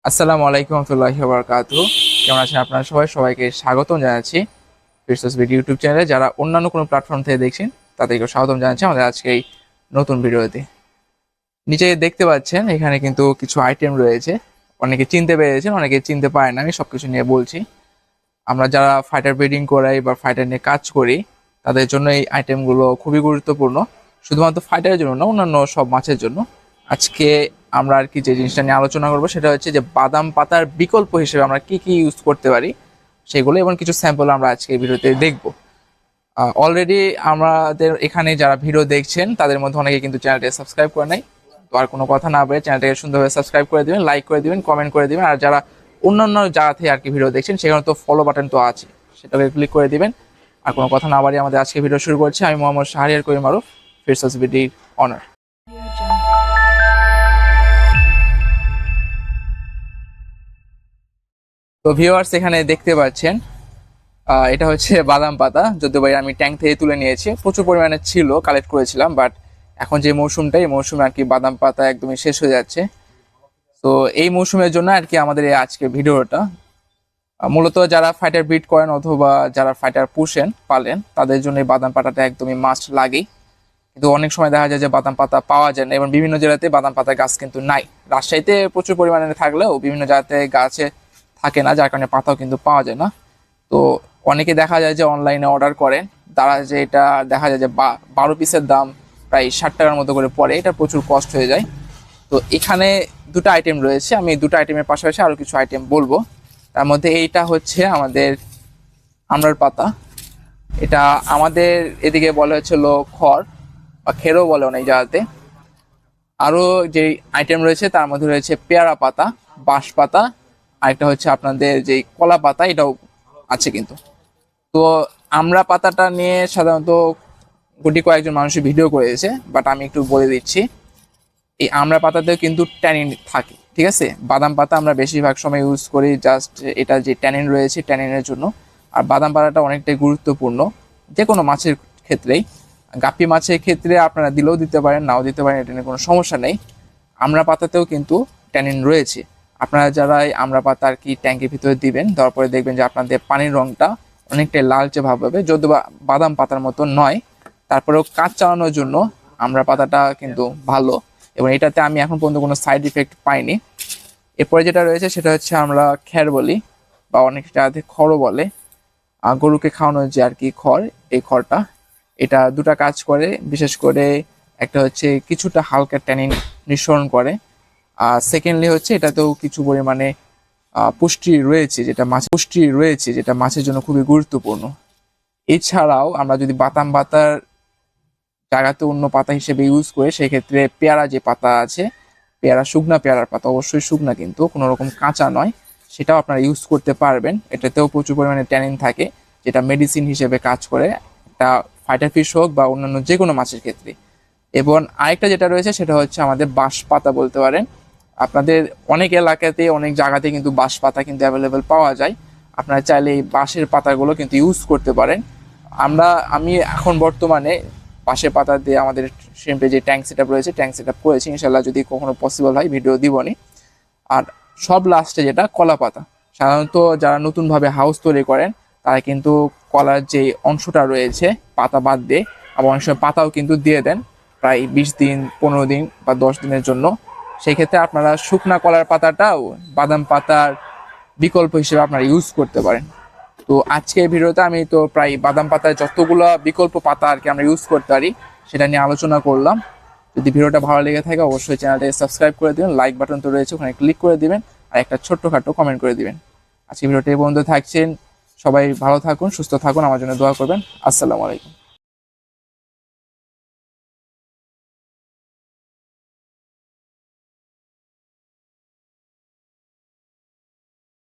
আসসালামু আলাইকুম রহমতুল্লাহি ওয়া বারাকাতুহু। কেমন আছেন আপনারা সবাই? সবাইকে স্বাগতম জানাচ্ছি ফিরদৌস বিডি ইউটিউব চ্যানেলে। যারা অন্যান্য কোনো প্ল্যাটফর্ম থেকে দেখছেন তাদেরকে স্বাগতম জানাচ্ছি আমাদের আজকে এই নতুন ভিডিওতে। নিচে দেখতে পাচ্ছেন এখানে কিন্তু কিছু আইটেম রয়েছে। অনেকে চিনতে পেরেছেন, অনেকে চিনতে পারে না। আমি সবকিছু নিয়ে বলছি। আমরা যারা ফাইটার ব্রিডিং করাই বা ফাইটার নিয়ে কাজ করি তাদের জন্য এই আইটেমগুলো খুবই গুরুত্বপূর্ণ। শুধুমাত্র ফাইটারের জন্য না, অন্যান্য সব মাছের জন্য। আজকে আমরা আর কি যে জিনিসটা নিয়ে আলোচনা করবো সেটা হচ্ছে যে বাদাম পাতার বিকল্প হিসেবে আমরা কি কি ইউজ করতে পারি সেগুলো, এবং কিছু স্যাম্পল আমরা আজকে এই ভিডিওতে দেখবো। অলরেডি আমাদের এখানে যারা ভিডিও দেখছেন তাদের মধ্যে অনেকে কিন্তু চ্যানেলটি সাবস্ক্রাইব করে নাই। তো আর কোনো কথা না বলে চ্যানেলটাকে সুন্দরভাবে সাবস্ক্রাইব করে দিবেন, লাইক করে দিবেন, কমেন্ট করে দিবেন। আর যারা অন্যান্য জায়গা থেকে আর কি ভিডিও দেখছেন সেখানে তো ফলো বাটন তো আছে, সেটাকে ক্লিক করে দিবেন। আর কোনো কথা না বাড়িয়ে আমাদের আজকে ভিডিও শুরু করছি। আমি মোহাম্মদ শাহরিয়ার করিম মারুফ, ফিরদৌস বিডির অনার। তো ভিউয়ার্স এখানে দেখতে পাচ্ছেন এটা হচ্ছে বাদাম পাতা। যদিও ভাই আমি ট্যাঙ্ক থেকে তুলে নিয়েছি, প্রচুর পরিমাণে ছিল, কালেক্ট করেছিলাম। বাট এখন যে মৌসুমটা, এই মৌসুমে আর কি বাদাম পাতা একদমই শেষ হয়ে যাচ্ছে। তো এই মৌসুমের জন্য আর কি আমাদের এই আজকের ভিডিওটা। মূলত যারা ফাইটার ব্রিড করেন অথবা যারা ফাইটার পুষেন পালেন তাদের জন্য এই বাদাম পাতাটা একদমই মাস্ট লাগেই। কিন্তু অনেক সময় দেখা যায় যে বাদাম পাতা পাওয়া যায় না, এবং বিভিন্ন জেলাতে বাদাম পাতা গাছ কিন্তু নাই। রাজশাহীতে প্রচুর পরিমাণে থাকলেও বিভিন্ন জায়গাতে গাছে থাকে না, যার কারণে পাতাও কিন্তু পাওয়া যায় না। তো অনেকে দেখা যায় যে অনলাইনে অর্ডার করেন, তারা যে এটা দেখা যায় যে 12 পিসের দাম প্রায় 60 টাকার মতো করে পড়ে, এটা প্রচুর কষ্ট হয়ে যায়। তো এখানে দুটো আইটেম রয়েছে, আমি দুটো আইটেমের পাশাপাশি আরও কিছু আইটেম বলবো। তার মধ্যে এইটা হচ্ছে আমাদের আমড়ার পাতা। এটা আমাদের এদিকে বলে হচ্ছিল খড় বা খেরও বলে অনেক জায়গাতে। আরও যে আইটেম রয়েছে তার মধ্যে রয়েছে পেয়ারা পাতা, বাঁশ পাতা, আরেকটা হচ্ছে আপনাদের যে কলা পাতা, এটাও আছে কিন্তু। তো আমড়া পাতাটা নিয়ে সাধারণত গুটি কয়েকজন মানুষের ভিডিও করেছে, বাট আমি একটু বলে দিচ্ছি। এই আমড়া পাতাতেও কিন্তু ট্যানিন থাকে, ঠিক আছে। বাদাম পাতা আমরা বেশিরভাগ সময় ইউজ করি জাস্ট এটা যে ট্যানিন রয়েছে ট্যানিনের জন্য। আর বাদাম পাতাটা অনেকটাই গুরুত্বপূর্ণ যে কোনো মাছের ক্ষেত্রেই। গাপ্পি মাছের ক্ষেত্রে আপনারা দিলেও দিতে পারেন, নাও দিতে পারেন, এটা নিয়ে কোনো সমস্যা নেই। আমড়া পাতাতেও কিন্তু ট্যানিন রয়েছে। আপনারা যারা এই আমড়া পাতা আর কি ট্যাঙ্কের ভিতরে দিবেন, দেওয়ার পরে দেখবেন যে আপনাদের পানির রঙটা অনেকটাই লালচে ভাব হবে, যদিও বাদাম পাতার মতো নয়। তারপরেও কাজ চালানোর জন্য আমড়া পাতাটা কিন্তু ভালো, এবং এটাতে আমি এখন পর্যন্ত কোনো সাইড ইফেক্ট পাইনি। এরপরে যেটা রয়েছে সেটা হচ্ছে আমরা খ্যার বলি, বা অনেক জায়গাতে খড়ও বলে। গরুকে খাওয়ানোর যে আর কি খড়, এই খড়টা এটা দুটা কাজ করে। বিশেষ করে একটা হচ্ছে কিছুটা হালকা ট্যানিন নিঃসরণ করে, আর সেকেন্ডলি হচ্ছে এটাতেও কিছু পরিমাণে পুষ্টি রয়েছে যেটা মাছের জন্য খুবই গুরুত্বপূর্ণ। এছাড়াও আমরা যদি বাদাম পাতার জায়গাতে অন্য পাতা হিসেবে ইউজ করে, সেক্ষেত্রে পেয়ারা যে পাতা আছে, শুকনা পেয়ারার পাতা, অবশ্যই শুকনা কিন্তু কোনো রকম কাঁচা নয়, সেটাও আপনারা ইউজ করতে পারবেন। এটাতেও প্রচুর পরিমাণে ট্যানিন থাকে, যেটা মেডিসিন হিসেবে কাজ করে, এটা ফাইটার ফিশ হোক বা অন্যান্য যে কোনো মাছের ক্ষেত্রে। এবং আরেকটা যেটা রয়েছে সেটা হচ্ছে আমাদের বাঁশ পাতা বলতে পারেন। আপনাদের অনেক এলাকাতে অনেক জায়গাতে কিন্তু বাঁশ পাতা কিন্তু অ্যাভেলেবেল পাওয়া যায়। আপনারা চাইলে এই বাঁশের পাতাগুলো কিন্তু ইউজ করতে পারেন। আমি এখন বর্তমানে বাঁশের পাতা দিয়ে আমাদের শ্রিম্পে যে ট্যাঙ্ক সেট আপ রয়েছে, ট্যাঙ্ক সেট আপ করেছি। ইনশাল্লাহ যদি কখনো পসিবল হয় ভিডিও দিবনি। আর সব লাস্টে যেটা কলা পাতা, সাধারণত যারা নতুনভাবে হাউস তৈরি করেন তারা কিন্তু কলার যে অংশটা রয়েছে পাতা বাদ দিয়ে, আবার অনেক সময় পাতাও কিন্তু দিয়ে দেন প্রায় 20 দিন, 15 দিন বা 10 দিনের জন্য। সেই ক্ষেত্রে আপনারা শুকনা কলার পাতাটাও বাদাম পাতার বিকল্প হিসেবে আপনারা ইউজ করতে পারেন। তো আজকের ভিডিওতে আমি তো প্রায় বাদাম পাতার যতগুলো বিকল্প পাতা আর কি আমরা ইউজ করতে পারি সেটা নিয়ে আলোচনা করলাম। যদি ভিডিওটা ভালো লেগে থাকে অবশ্যই চ্যানেলটাকে সাবস্ক্রাইব করে দিবেন, লাইক বাটন তো রয়েছে ওখানে ক্লিক করে দিবেন, আর একটা ছোট্টখাটো কমেন্ট করে দিবেন। আজকে ভিডিওটা এই পর্যন্ত থাকছেন। সবাই ভালো থাকুন, সুস্থ থাকুন, আমার জন্য দোয়া করবেন। আসসালামু আলাইকুম।